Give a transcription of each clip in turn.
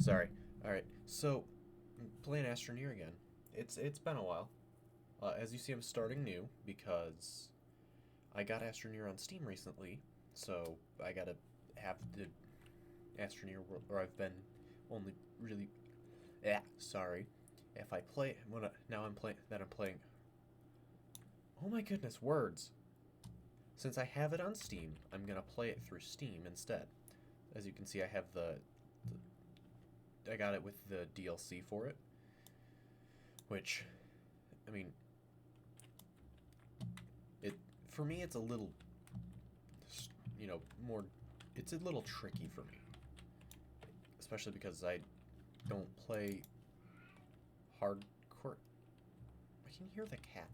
Sorry. All right. So, playing Astroneer again. It's been a while. As you see, I'm starting new because I got Astroneer on Steam recently. So I gotta have the Astroneer world, or I've been only really. Yeah. Sorry. If I play now I'm playing that I'm playing. Oh my goodness, words. Since I have it on Steam, I'm gonna play it through Steam instead. As you can see, I have I got it with the DLC for it, which, I mean, it for me it's a little, more. It's a little tricky for me, especially because I don't play hardcore. I can hear the cat.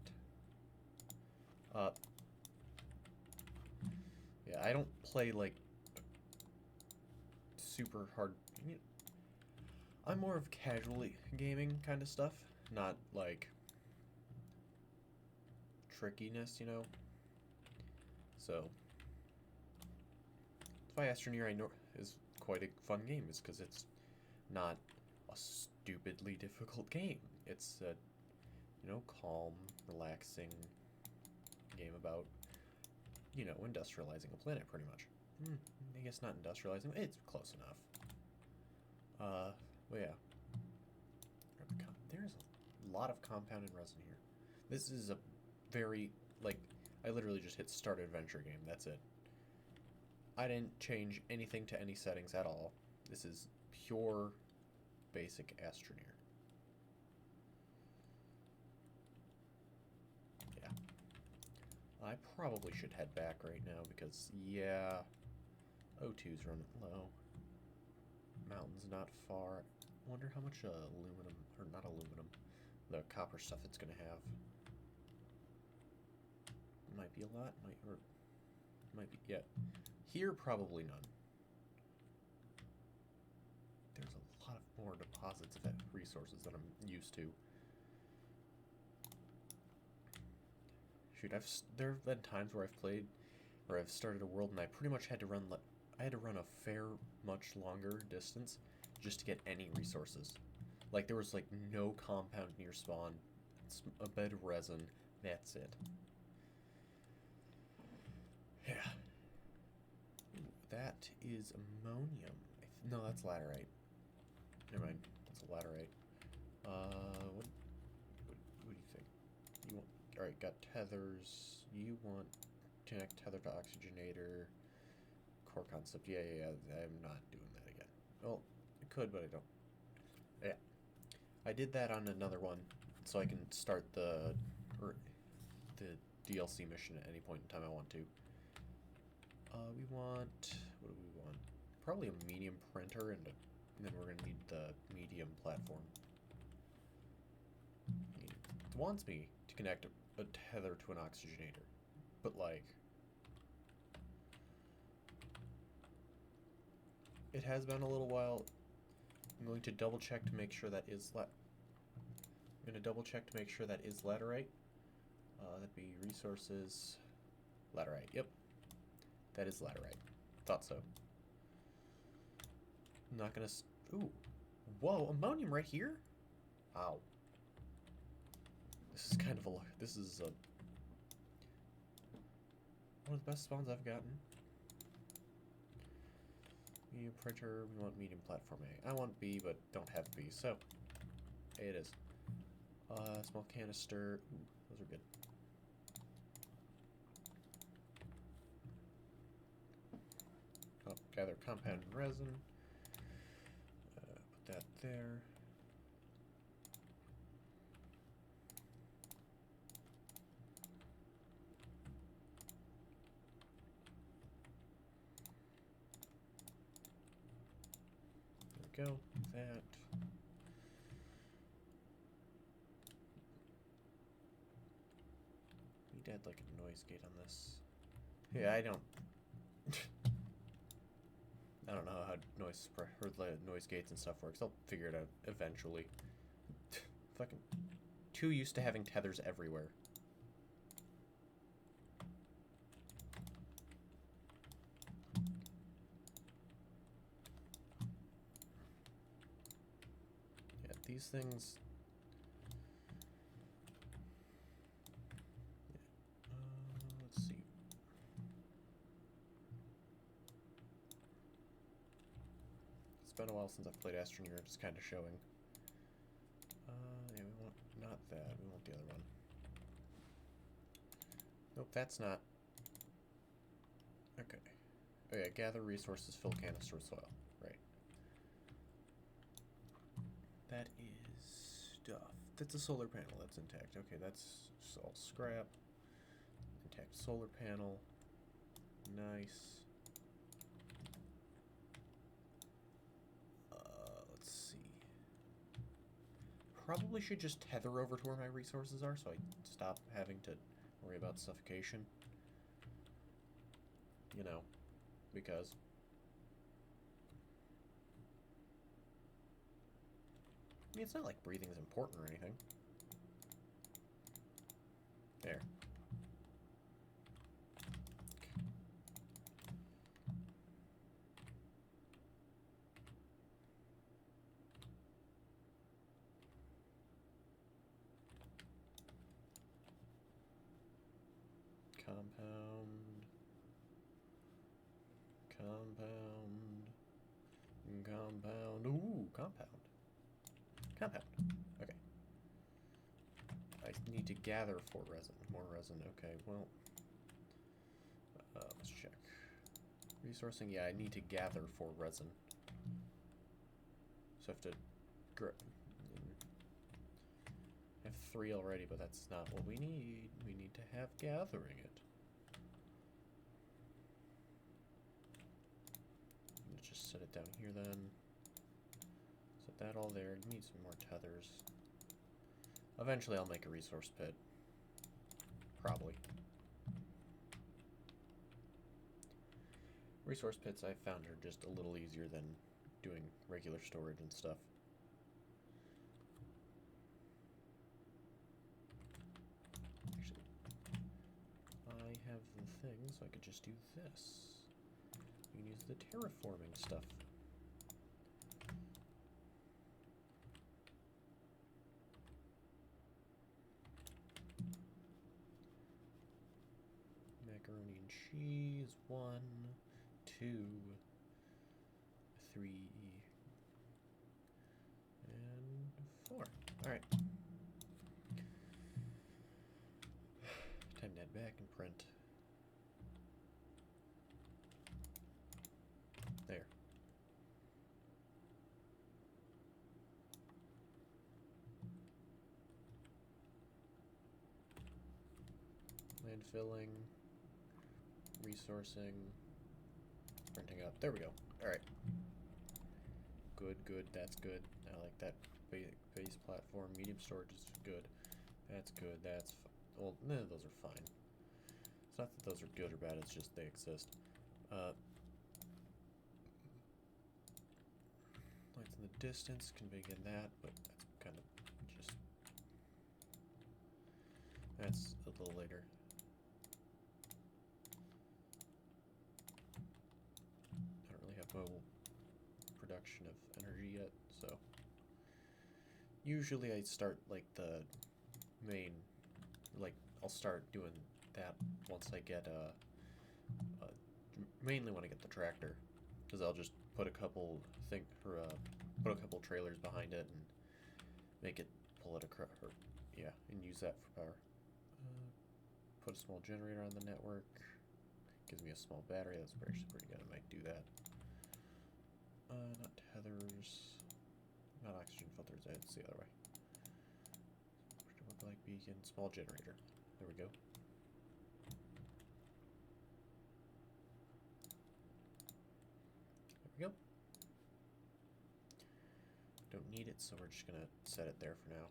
Uh, yeah, I don't play like super hard. I'm more of casually gaming kind of stuff, not like trickiness. So that's why Astroneer I know is quite a fun game, is because it's not a stupidly difficult game. It's a calm, relaxing game about industrializing a planet pretty much. I guess not industrializing. It's close enough. Well, yeah. There's a lot of compounded resin here. This is a very, like, I literally just hit start adventure game. That's it. I didn't change anything to any settings at all. This is pure basic Astroneer. Yeah. I probably should head back right now because, yeah, O2's running low. Mountain's not far. Wonder how much aluminum, or not aluminum, the copper stuff it's gonna have. Might be a lot, might be, yeah. Here, probably none. There's a lot of more deposits of resources than I'm used to. Shoot, there have been times where I've played, where I've started a world and I pretty much had to run, I had to run a fair, much longer distance just to get any resources. Like, there was, like, no compound near spawn. It's a bed of resin. That's it. Yeah. Ooh, that is ammonium. No, that's laterite. Never mind. That's a laterite. What do you think? You want... Alright, got tethers. You want to connect tether to oxygenator. Core concept. Yeah. I'm not doing that again. Well, I could, but I don't. Yeah. I did that on another one, so I can start the DLC mission at any point in time I want to. We want... What do we want? Probably a medium printer, and then we're going to need the medium platform. It wants me to connect a tether to an oxygenator, but, like... It has been a little while. I'm going to double check to make sure that is I'm going to double check to make sure that is laterite. That'd be resources. Laterite, yep. That is laterite. Thought so. I'm not gonna... Ooh. Whoa, ammonium right here? Ow. This is kind of a... This is one of the best spawns I've gotten. Medium printer, we want medium platform A. I want B, but don't have B, so A it is. Small canister. Ooh, those are good. Oh, gather compound resin. Put that there. There we go. That. Need to add like a noise gate on this. Yeah, I don't. I don't know how the noise gates and stuff works. I'll figure it out eventually. Fucking too used to having tethers everywhere. these things... let's see. It's been a while since I've played Astroneer, just kind of showing. Yeah, we want not that, we want the other one. Nope, that's not. Okay. Oh yeah, gather resources, fill canister with soil. Right. That is stuff. That's a solar panel, that's intact. Okay, that's all scrap. Intact solar panel. Nice. Let's see. Probably should just tether over to where my resources are so I stop having to worry about suffocation. You know, because I mean, it's not like breathing's important or anything. There. Compound. Ooh, compound. Compound. Okay. I need to gather for resin. More resin. Okay, well. Let's check. Resourcing. Yeah, I need to gather for resin. So I have to... I have 3 already, but that's not what we need. We need to have gathering it. Let's just set it down here then. Set that all there. Need some more tethers. Eventually I'll make a resource pit. Probably. Resource pits I've found are just a little easier than doing regular storage and stuff. Actually, I have the thing, so I could just do this. You can use the terraforming stuff. Macaroni and cheese, 1, 2, 3, and 4. Alright. Time to head back and print. There. Landfilling. Resourcing. Printing up. There we go. Alright. Good, good. That's good. I like that base platform. Medium storage is good. That's good. That's... Well, none of those are fine. It's not that those are good or bad. It's just they exist. Lights in the distance. Can begin that, but that's kind of just... That's a little later. I don't really have mobile production of energy yet, so... Usually I start, like, the main... Like, I'll start doing that once I get, mainly when I get the tractor. Because I'll just put a couple put a couple trailers behind it and make it pull it across, yeah, and use that for power. Put a small generator on the network. Gives me a small battery. That's actually pretty good. I might do that. Not tethers. Not oxygen filters. It's the other way. Light beacon. Small generator. There we go. There we go. Don't need it, so we're just gonna set it there for now.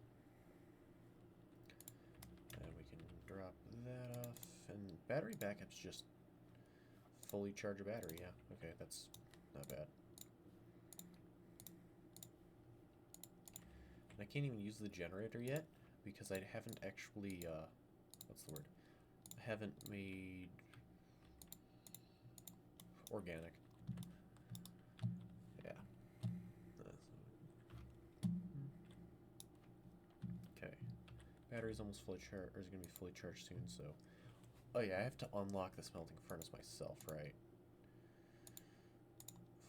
And we can drop that off. And battery backup's just fully charge a battery. Yeah, okay, that's not bad. And I can't even use the generator yet because I haven't actually, what's the word? I haven't made organic. Yeah. battery's almost fully charged, or is going to be fully charged soon, so... Oh yeah, I have to unlock the smelting furnace myself, right?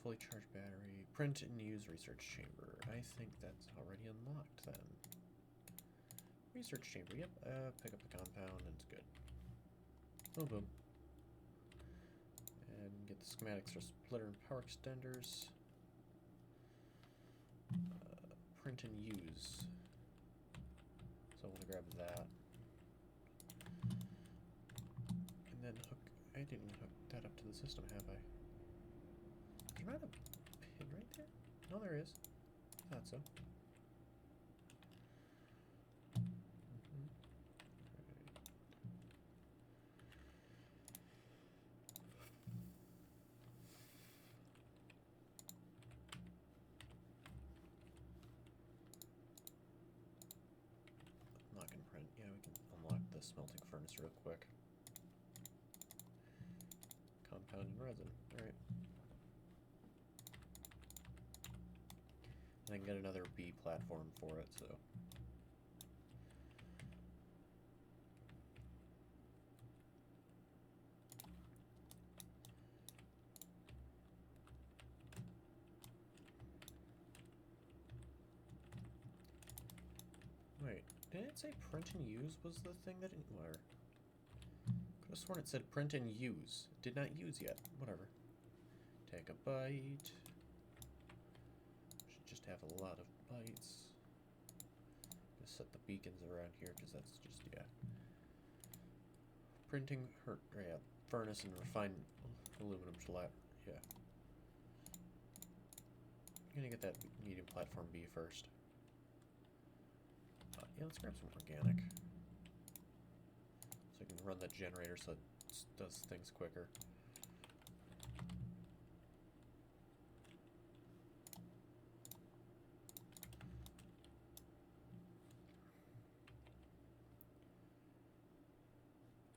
Fully charged battery. Print and use research chamber. I think that's already unlocked then. Research chamber, yep. Pick up the compound and it's good. Boom, boom. And get the schematics for splitter and power extenders. Print and use. So I want to grab that. And then hook... I didn't hook that up to the system, have I? Is there not a pin right there? No, there is. I thought so. Unlock and print. Yeah, we can unlock the smelting furnace real quick. Compounding resin. Alright. And I can get another B platform for it, so... Wait, did it say print and use was the thing that didn't... Whatever. Could have sworn it said print and use. It did not use yet. Whatever. Take a bite. Should just have a lot of bites. Just set the beacons around here because that's just, yeah. Printing, yeah, furnace and refined aluminum shellac. Yeah. I'm gonna get that medium platform B first. Yeah, let's grab some organic. So I can run that generator so it does things quicker.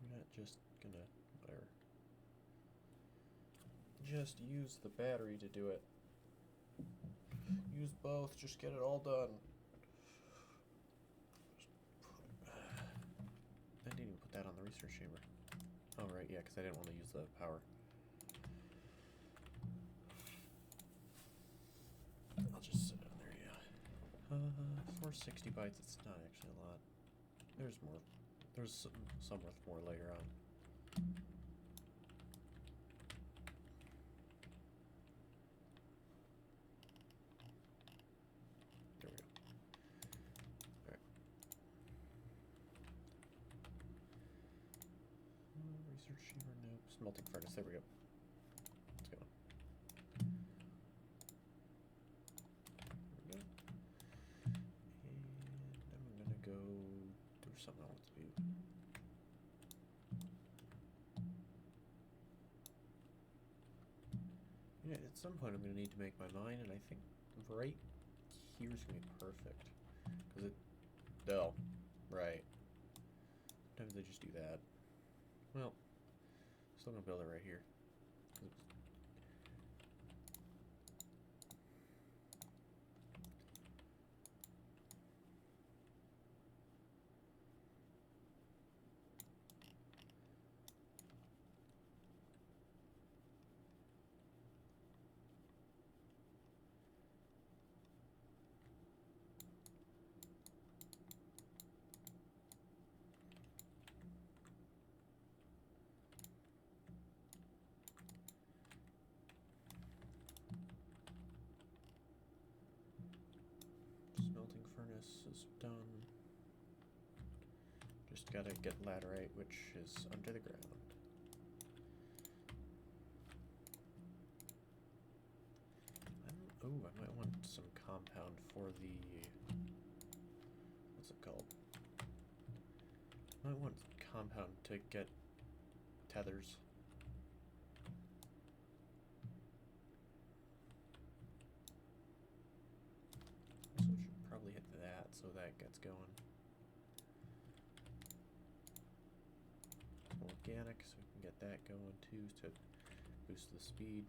I'm not just gonna, whatever. Just use the battery to do it. Use both, just get it all done. I didn't even put that on the research chamber. Oh, right, yeah, because I didn't want to use the power. I'll just sit on there, yeah. 460 bytes, it's not actually a lot. There's more. There's some worth more later on. There we go. Alright. Research chamber, nope. Smelting furnace, there we go. Let's go. There we go. And I'm gonna go do something I want to do. Yeah, at some point I'm gonna need to make my mine, and I think right here's gonna be perfect. Cause it, oh, right. Sometimes they just do that. Well, still gonna build it right here. Smelting furnace is done. Just gotta get laterite, which is under the ground. Oh, I might want some compound for the... What's it called? I might want compound to get tethers. So we should probably hit that so that gets going. Some organic so we can get that going too to boost the speed.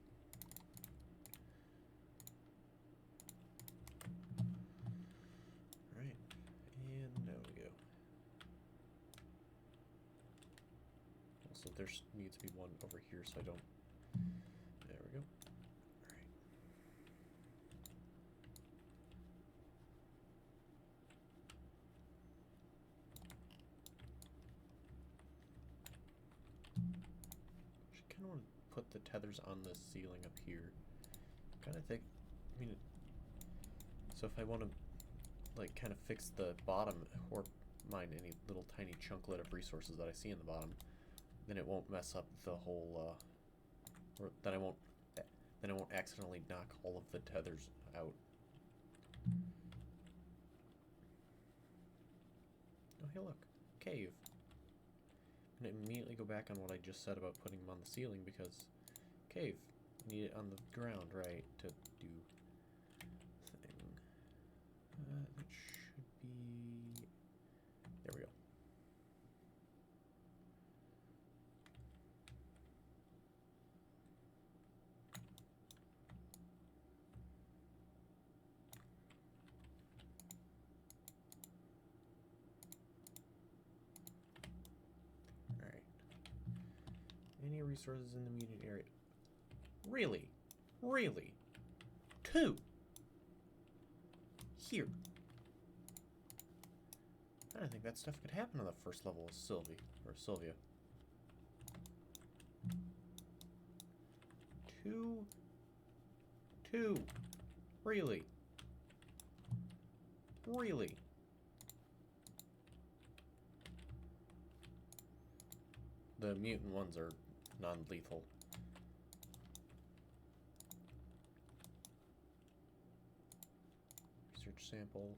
Right, and there we go. Also, there needs to be one over here so I don't... There we go. Alright. I kind of want to put the tethers on the ceiling up here. Kind of think... I mean... So if I want to, like, kind of fix the bottom or mine any little tiny chunklet of resources that I see in the bottom, then it won't mess up the whole, or then I won't accidentally knock all of the tethers out. Oh, hey, look, cave. And immediately go back on what I just said about putting them on the ceiling because cave, need it on the ground, right, to do thing. That should be. There we go. Alright. Any resources in the mutant area? Really? Really? 2! Here. I don't think that stuff could happen on the first level of Sylvia. 2? Really? Really? The mutant ones are non-lethal. Research sample.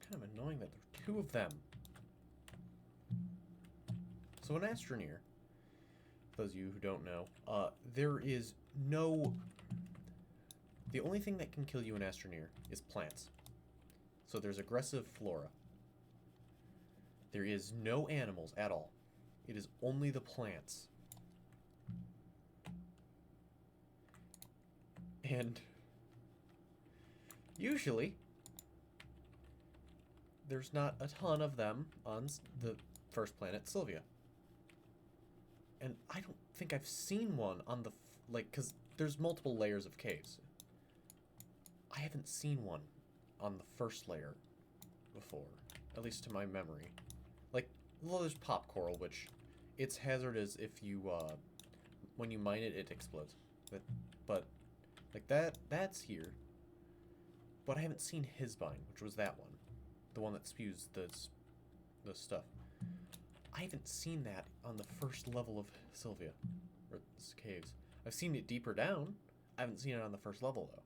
Kind of annoying that there are 2 of them. So an Astroneer, those of you who don't know, there is no... The only thing that can kill you in Astroneer is plants. So there's aggressive flora. There is no animals at all. It is only the plants. And usually there's not a ton of them on the first planet, Sylvia. And I don't think I've seen one on the, because there's multiple layers of caves. I haven't seen one on the first layer before, at least to my memory. Like, well, there's pop coral, which its hazard is if you, when you mine it, it explodes. But like, that's here. But I haven't seen Hisbine, which was that one. The one that spews the stuff. I haven't seen that on the first level of Sylvia, or caves. I've seen it deeper down. I haven't seen it on the first level, though.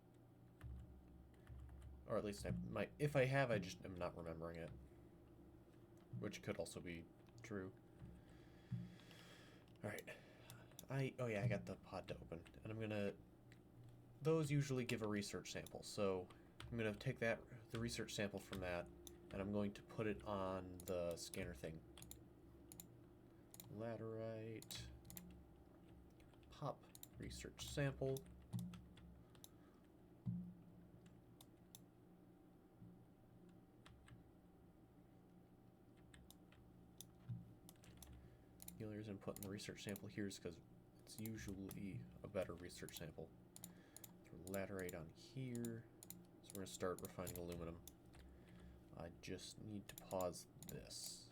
Or at least I might. If I have, I just am not remembering it. Which could also be true. Alright. Oh yeah, I got the pod to open. And I'm gonna... Those usually give a research sample, so I'm gonna take the research sample from that, and I'm going to put it on the scanner thing. Laterite. Pop research sample. The only reason I'm putting the research sample here is because it's usually a better research sample. Throw laterite on here. So we're going to start refining aluminum. I just need to pause this.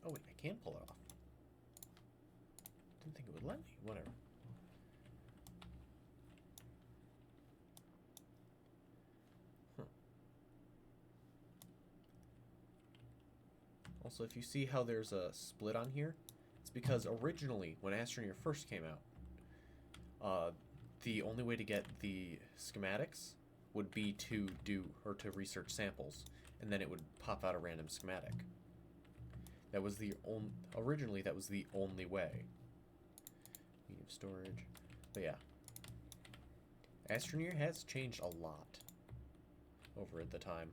Oh wait, I can't pull it off. Didn't think it would let me. Whatever. Also, if you see how there's a split on here, it's because originally, when Astroneer first came out, the only way to get the schematics would be to research samples, and then it would pop out a random schematic. That was originally that was the only way. Medium storage. But yeah. Astroneer has changed a lot over the time.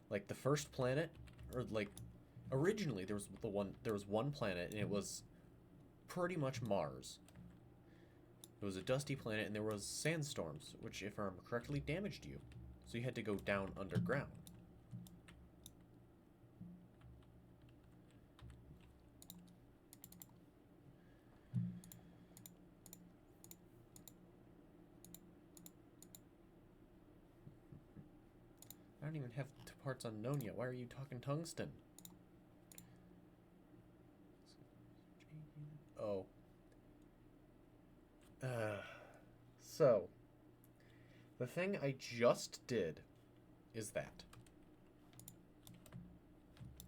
Like the first planet, or like originally there was one planet and it was pretty much Mars. It was a dusty planet, and there was sandstorms, which, if I remember correctly, damaged you. So you had to go down underground. I don't even have parts unknown yet. Why are you talking tungsten? Oh. So, the thing I just did is that.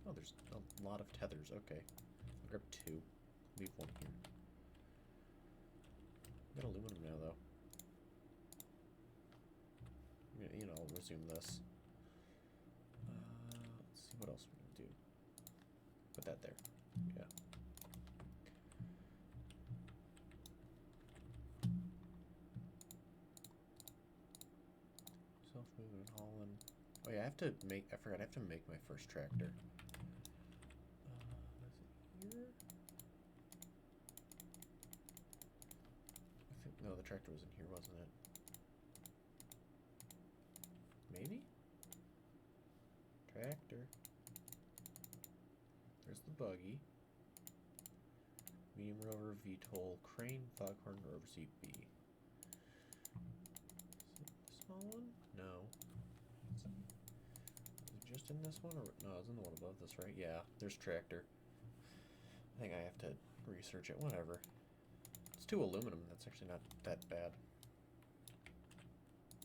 Oh, there's a lot of tethers. Okay. I'll grab 2. Leave 1 here. I got aluminum now, though. You know, I'll resume this. Let's see what else we can do. Put that there. Yeah. Self-moving, hauling. Oh yeah, I forgot I have to make my first tractor. Is it here? I think, no, the tractor was in here, wasn't it? Maybe? Tractor. There's the buggy. Medium rover, VTOL, crane, foghorn, rover seat B. Is it the small one? No. Is it just in this one? Or no, it's in the one above this, right? Yeah, there's tractor. I think I have to research it. Whatever. It's 2 aluminum. That's actually not that bad.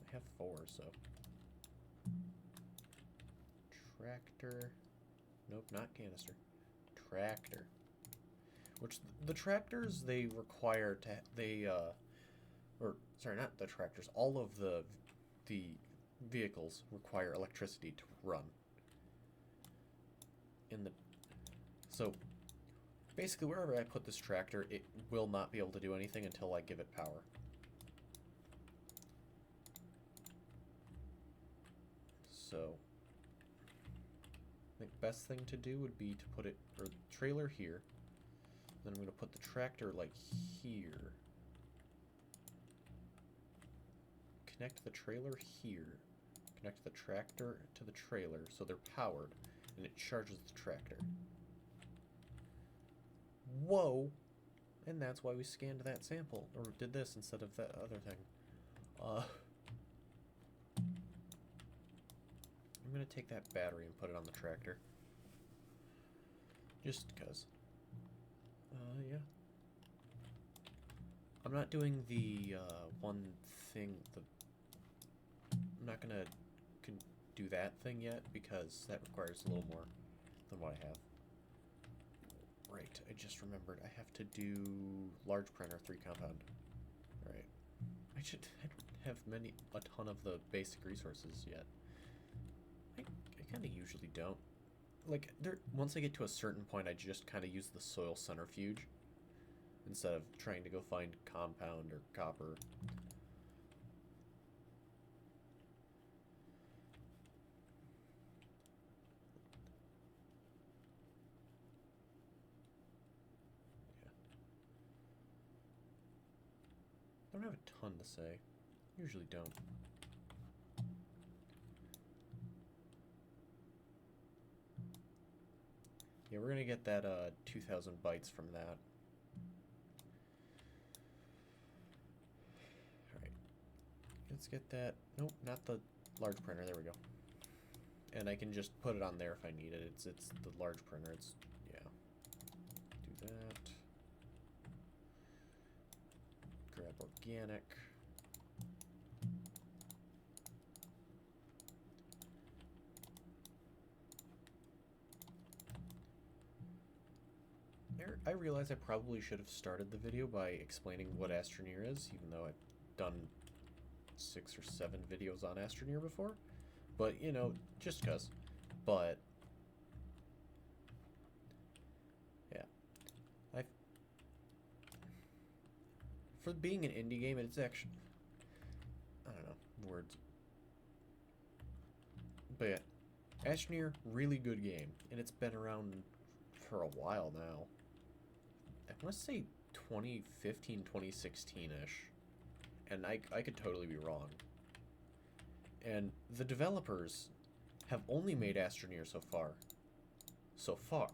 I have 4, so. Tractor. Nope, not canister. Tractor. Which, the tractors, they require to, or, sorry, not the tractors, all of the vehicles require electricity to run. So, basically, wherever I put this tractor, it will not be able to do anything until I give it power. So, I think best thing to do would be to put it, or trailer here. Then I'm going to put the tractor, like, here. Connect the trailer here. Connect the tractor to the trailer, so they're powered, and it charges the tractor. Whoa! And that's why we scanned that sample, or did this instead of that other thing. I'm going to take that battery and put it on the tractor. Just because. Yeah. I'm not doing the, one thing, I'm not gonna do that thing yet, because that requires a little more than what I have. Right, I just remembered, I have to do large printer 3 compound. Right. I don't have a ton of the basic resources yet. I kinda usually don't. Like, once I get to a certain point, I just kind of use the soil centrifuge instead of trying to go find compound or copper. Yeah. I don't have a ton to say. Usually don't. Yeah, we're gonna get that 2,000 bytes from that. Alright. Let's get that. Nope, not the large printer. There we go. And I can just put it on there if I need it. It's the large printer. It's, yeah. Do that. Grab organic. I realize I probably should have started the video by explaining what Astroneer is, even though I've done 6 or 7 videos on Astroneer before. But, you know, just because. But, yeah. For being an indie game, it's actually, I don't know, words. But yeah, Astroneer, really good game. And it's been around for a while now. I want to say 2015, 2016-ish. and I could totally be wrong. And the developers have only made Astroneer so far. So far.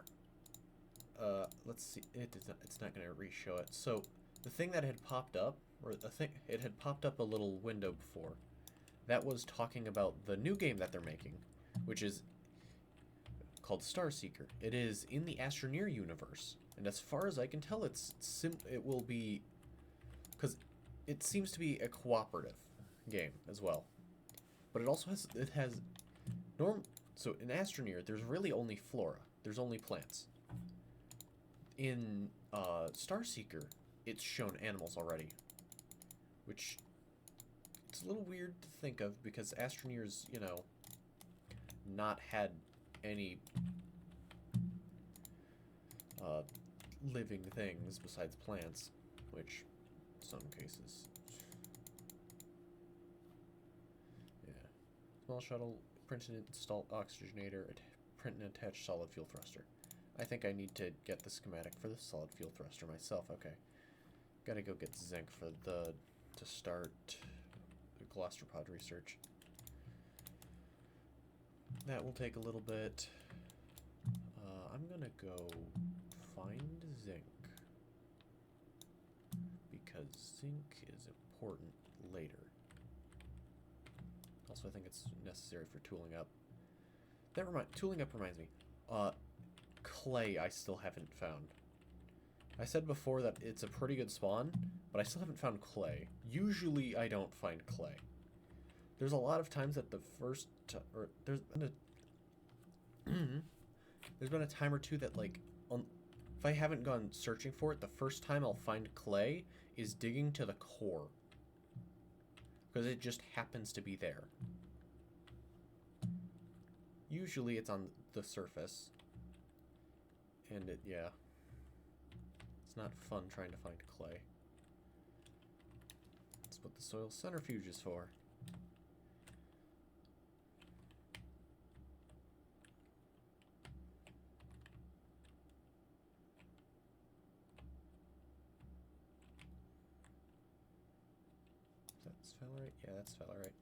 Let's see. It's not going to re-show it. So, the thing that had popped up, or the thing, it had popped up a little window before. That was talking about the new game that they're making, which is called Starseeker. It is in the Astroneer universe, and as far as I can tell, it will be, because it seems to be a cooperative game as well. But it also has so in Astroneer, there's really only flora. There's only plants. In Starseeker, it's shown animals already, which it's a little weird to think of because Astroneer's, you know, not had any living things besides plants, which in some cases, yeah. Small shuttle, print and install oxygenator, print and attach solid fuel thruster. I think I need to get the schematic for the solid fuel thruster myself. Okay, gotta go get zinc for to start the gastropod research. That will take a little bit. I'm gonna go find zinc because zinc is important later. Also, I think it's necessary for tooling up. Tooling up reminds me. Clay I still haven't found. I said before that it's a pretty good spawn, but I still haven't found clay. Usually I don't find clay. There's a lot of times that there's been a time or two that, like, if I haven't gone searching for it, the first time I'll find clay is digging to the core. Because it just happens to be there. Usually it's on the surface. And yeah. It's not fun trying to find clay. That's what the soil centrifuge is for. Is that sphalerite? Yeah, that's sphalerite.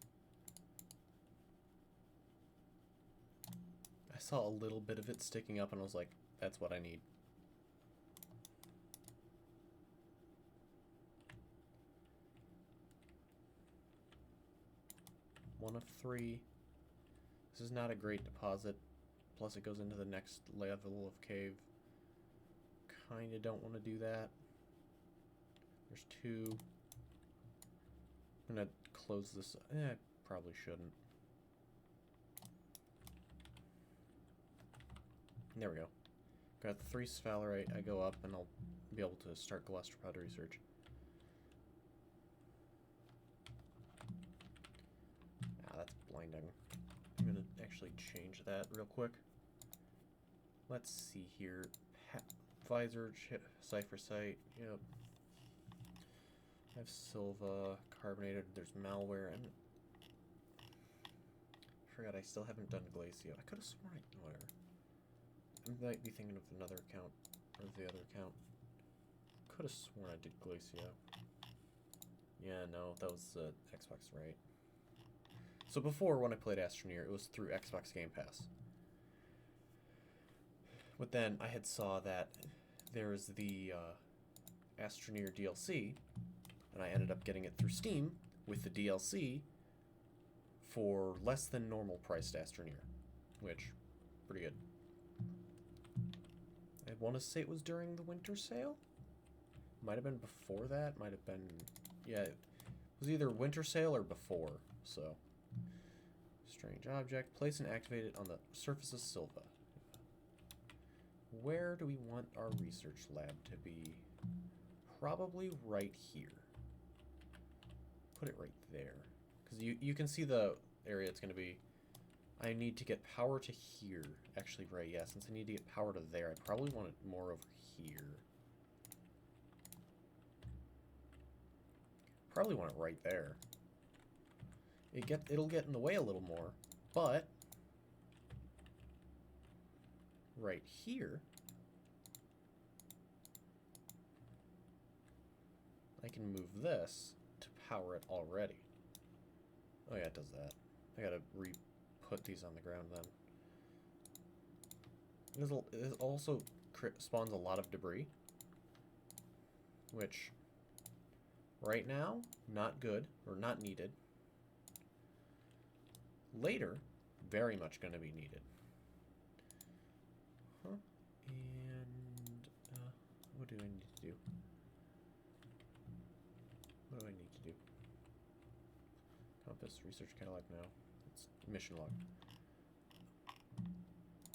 I saw a little bit of it sticking up and I was like, that's what I need. One of 3. This is not a great deposit. Plus it goes into the next level of cave. Kinda don't want to do that. There's 2. I'm gonna close this. Probably shouldn't. There we go. Got the 3 sphalerite. I go up and I'll be able to start gastropod research. Ah, that's blinding. I'm gonna actually change that real quick. Let's see here. Visor, cipher site. Yep. I have Silva, carbonated. There's malware, and I forgot I still haven't done Glacio. I could have sworn whatever. I might be thinking of another account, or the other account. Could have sworn I did Glacio. Yeah, no, that was Xbox, right? So before, when I played Astroneer, it was through Xbox Game Pass. But then I had saw that there's the Astroneer DLC, and I ended up getting it through Steam with the DLC for less than normal priced Astroneer, which, pretty good. I want to say it was during the winter sale? Might have been before that, might have been, yeah, it was either winter sale or before, so. Strange object, place and activate it on the surface of Silva. Where do we want our research lab to be? Probably right here. Put it right there. Because you can see the area it's going to be. I need to get power to here. Actually, right, yeah, since I need to get power to there, I probably want it more over here. Probably want it right there. It'll get in the way a little more, but right here, I can move this to power it already. Oh yeah, it does that. I gotta re-put these on the ground then. It also spawns a lot of debris, which right now, not good, or not needed. Later, very much going to be needed. Huh? And what do I need to do? What do I need to do? Compass, research catalog now. It's mission log.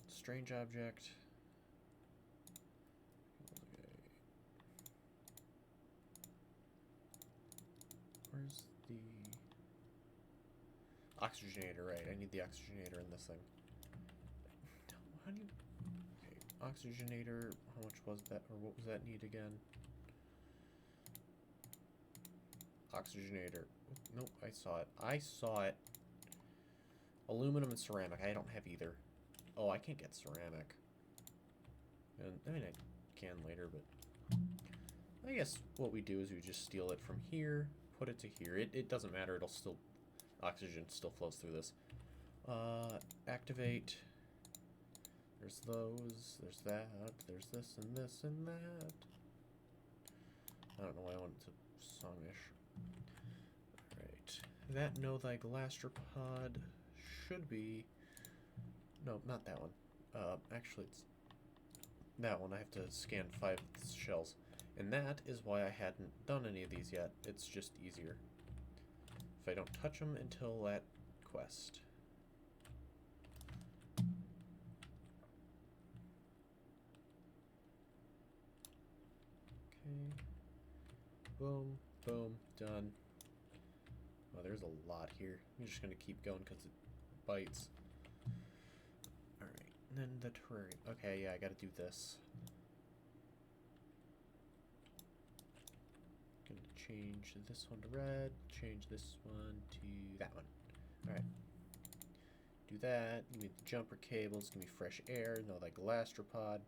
Strange object. Okay. Where's the oxygenator? Right, I need the oxygenator in this thing. How do you... Okay, oxygenator, how much was that, or what was that need again? Oxygenator. Nope, I saw it. I saw it. Aluminum and ceramic. I don't have either. Oh, I can't get ceramic. And, I mean, I can later, but... I guess what we do is we just steal it from here, put it to here. It doesn't matter. It'll still... Oxygen still flows through this. Activate. There's those. There's that. There's this and this and that. I don't know why I want it to songish. Alright. That know thy gastropod should be... No, not that one. Actually, it's that one. I have to scan 5 shells. And that is why I hadn't done any of these yet. It's just easier. If I don't touch them until that quest. Okay. Boom, boom, done. Oh, there's a lot here. I'm just going to keep going because it bites. Alright, and then the terrarium. Okay, yeah, I got to do this. Going to change this one to red, change this one to that one. Alright. Do that. Give me the jumper cables, give me fresh air, no like gastropod.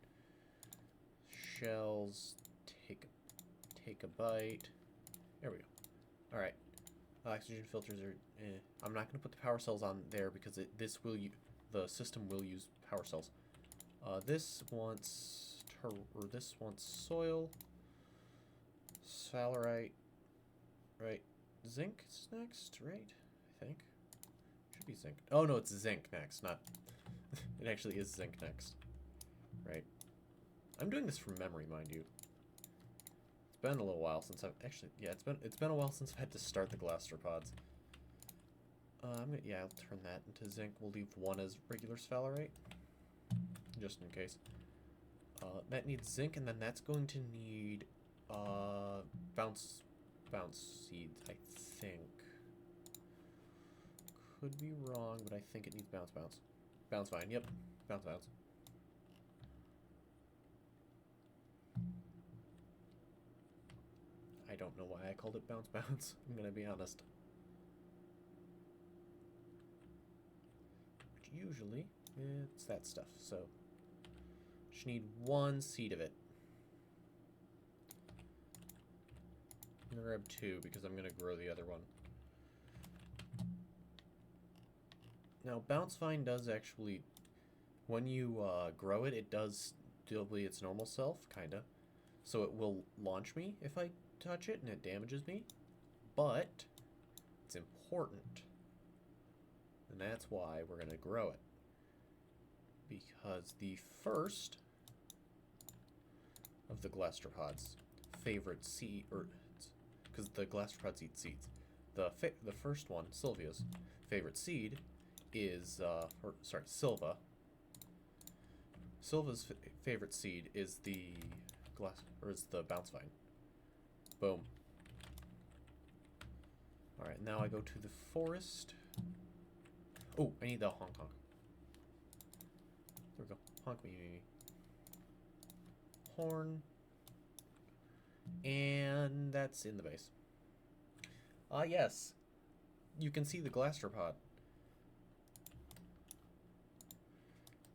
Shells, take a bite. There we go. Alright. Oxygen filters are I'm not going to put the power cells on there because the system will use power cells. This wants soil, salarite, right? Zinc is next, right? I think should be zinc. Oh no, it's zinc next, not. It actually is zinc next, right? I'm doing this from memory, mind you. It's been a little while since I've actually, yeah, it's been a while since I've had to start the gastropods. I'll turn that into zinc. We'll leave one as regular sphalerite, just in case. That needs zinc, and then that's going to need bounce seeds, I think. Could be wrong, but I think it needs bounce. Bounce vine, yep, bounce. I don't know why I called it bounce. I'm gonna be honest. Usually it's that stuff, so just need one seed of it. I'm gonna grab 2 because I'm gonna grow the other one. Now bounce vine does actually, when you grow it, it does still be its normal self, kinda. So it will launch me if I touch it and it damages me, but it's important. And that's why we're going to grow it. Because the first of the gastropods' favorite seed, because the gastropods eat seeds. The first one, Sylvia's favorite seed is, Silva. Silva's favorite seed is the bounce vine. Boom. Alright, now I go to the forest. Oh, I need the honk. There we go. Honk me. Horn. And that's in the base. Yes. You can see the gastropod.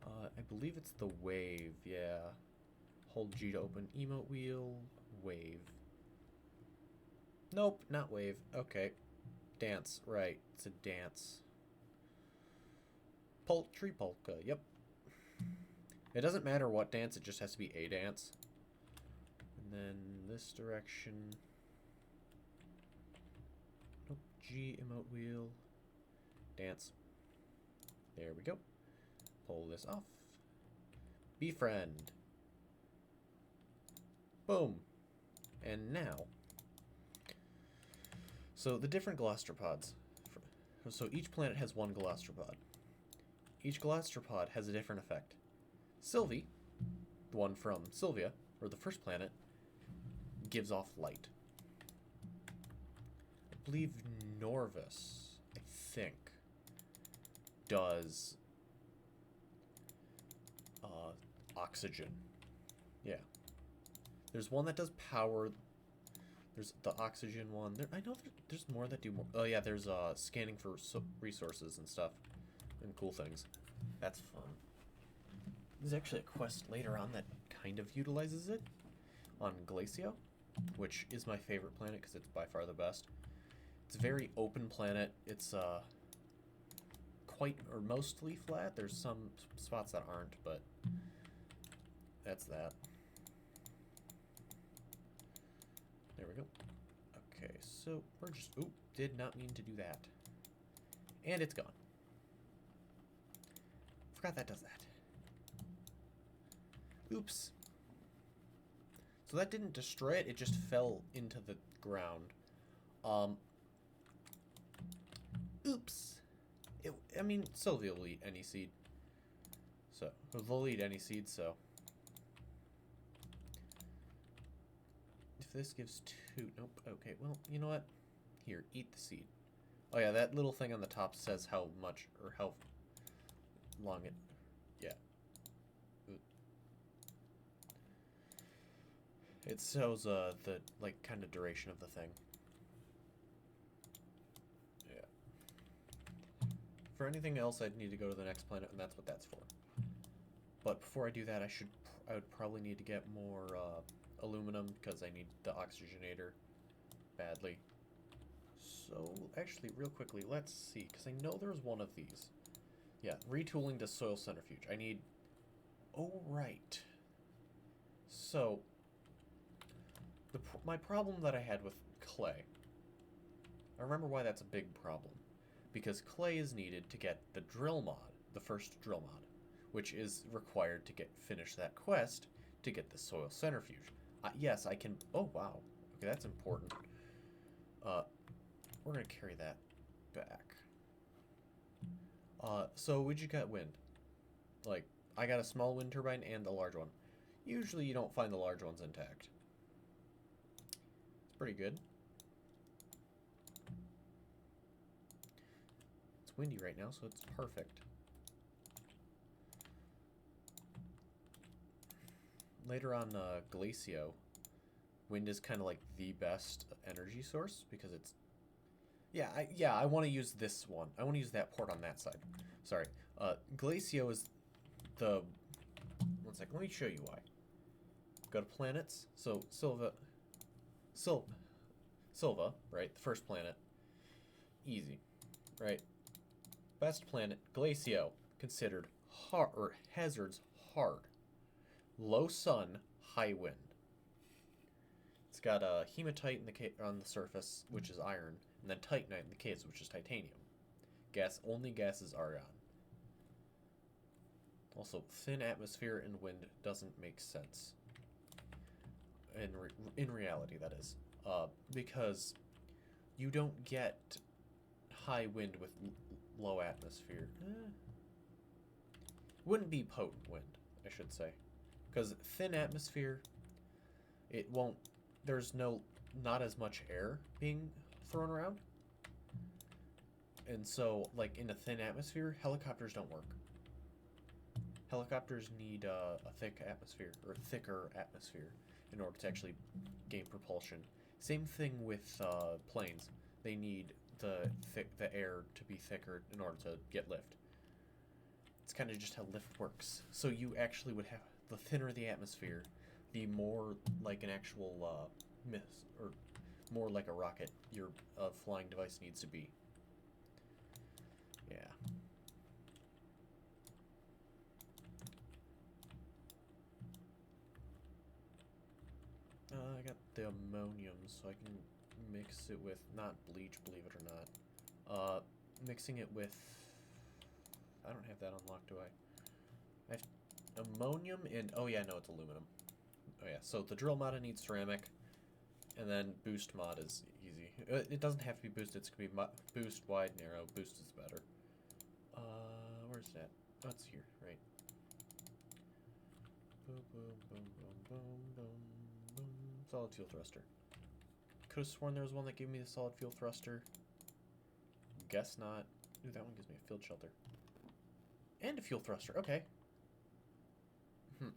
I believe it's the wave, yeah. Hold G to open emote wheel. Wave. Nope, not wave. Okay. Dance, right. It's a dance. Poultry polka, yep. It doesn't matter what dance, it just has to be a dance. And then this direction. Nope, G emote wheel. Dance. There we go. Pull this off. Befriend. Boom. And now. So the different galactropods. So each planet has one galactropod. Each galactropod has a different effect. Sylvie, the one from Sylvia, or the first planet, gives off light. I believe Norvis, I think, does oxygen. Yeah. There's one that does power. There's the oxygen one. I know there's more that do more. Oh yeah, there's scanning for resources and stuff. And cool things. That's fun. There's actually a quest later on that kind of utilizes it on Glacio, which is my favorite planet because it's by far the best. It's a very open planet. It's quite or mostly flat. There's some spots that aren't, but that's that. There we go. Okay, so we're just... Oop, did not mean to do that. And it's gone. Forgot that does that. Oops. So that didn't destroy it, it just fell into the ground. Oops. I mean, Sylvia will eat any seed. So, they'll eat any seed, so. If this gives 2, nope, okay, well, you know what? Here, eat the seed. Oh yeah, that little thing on the top says how much, or how long it, yeah. It shows the, like, kind of duration of the thing. Yeah. For anything else, I'd need to go to the next planet, and that's what that's for. But before I do that, I would probably need to get more, aluminum, because I need the oxygenator badly. So, actually, real quickly, let's see, because I know there's one of these. Yeah, retooling to soil centrifuge. I need... Oh, right. So, my problem that I had with clay, I remember why that's a big problem. Because clay is needed to get the drill mod, the first drill mod, which is required to finish that quest to get the soil centrifuge. Yes, I can... Oh, wow. Okay, that's important. We're going to carry that back. So would you got wind? Like, I got a small wind turbine and a large one. Usually you don't find the large ones intact. It's pretty good. It's windy right now, so it's perfect. Later on Glacio, wind is kind of like the best energy source because it's... Yeah, I want to use this one. I want to use that port on that side. Sorry. Glacio is the... One second, let me show you why. Go to planets. So, Silva, right? The first planet. Easy, right? Best planet, Glacio. Considered hard, or hazards hard. Low sun, high wind. It's got a hematite on the surface, which is iron, and then titanite in the case, which is titanium. Only gas is argon. Also, thin atmosphere and wind doesn't make sense. In reality, that is. Because you don't get high wind with low atmosphere. Wouldn't be potent wind, I should say. Because thin atmosphere, it won't... There's not as much air being thrown around. And so, like, in a thin atmosphere, helicopters don't work. Helicopters need a thick atmosphere, or thicker atmosphere, in order to actually gain propulsion. Same thing with planes. They need the air to be thicker in order to get lift. It's kind of just how lift works. So you actually would have... The thinner the atmosphere, the more like an actual more like a rocket your flying device needs to be. Yeah. I got the ammonium, so I can mix it with, not bleach, believe it or not. Mixing it with, I don't have that unlocked, do I? I have ammonium and, oh yeah, no, it's aluminum. Oh yeah, so the drill mod needs ceramic, and then boost mod is easy. It doesn't have to be boosted, it's gonna be boost, wide, narrow, boost is better. Where's that? Oh, it's here, right. Boom, boom, boom, boom, boom, boom, boom. Solid fuel thruster. Could have sworn there was one that gave me the solid fuel thruster. Guess not. Ooh, that one gives me a field shelter. And a fuel thruster, okay.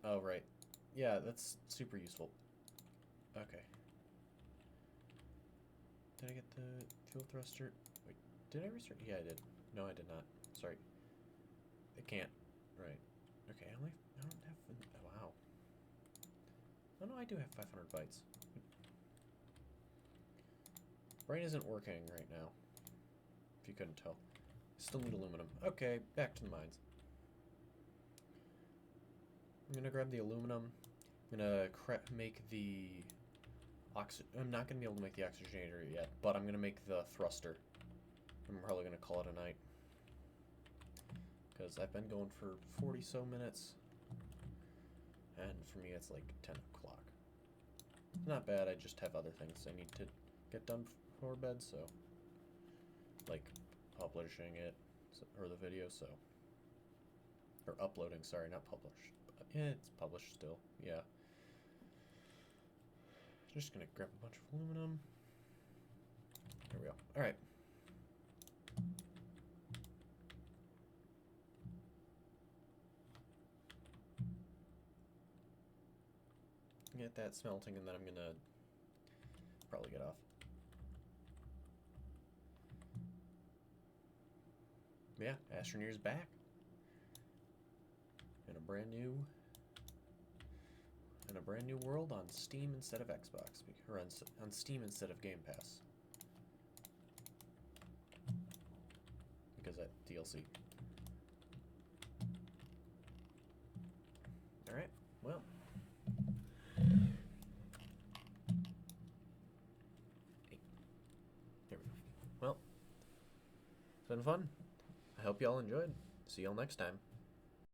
Oh, right. Yeah, that's super useful. Okay. Did I get the fuel thruster? Wait, did I restart? Yeah, I did. No, I did not. Sorry. I can't. Right. Okay, I don't have... Oh, wow. Oh, no, I do have 500 bytes. Brain isn't working right now. If you couldn't tell. Still need aluminum. Okay, back to the mines. I'm gonna grab the aluminum. I'm gonna make the... I'm not gonna be able to make the oxygenator yet, but I'm gonna make the thruster. I'm probably gonna call it a night. Because I've been going for 40 so minutes. And for me it's like 10 o'clock. Not bad, I just have other things I need to get done before bed, so... Like, publishing it, or the video, so... Or uploading, sorry, not published. Yeah, it's published still, yeah. Just gonna grab a bunch of aluminum. There we go. Alright. Get that smelting, and then I'm gonna probably get off. Yeah, Astroneer's back. In a brand new world on Steam instead of Xbox, or on Steam instead of Game Pass. Because that DLC. Alright, well. Hey. There we go. Well, it's been fun. I hope y'all enjoyed. See y'all next time.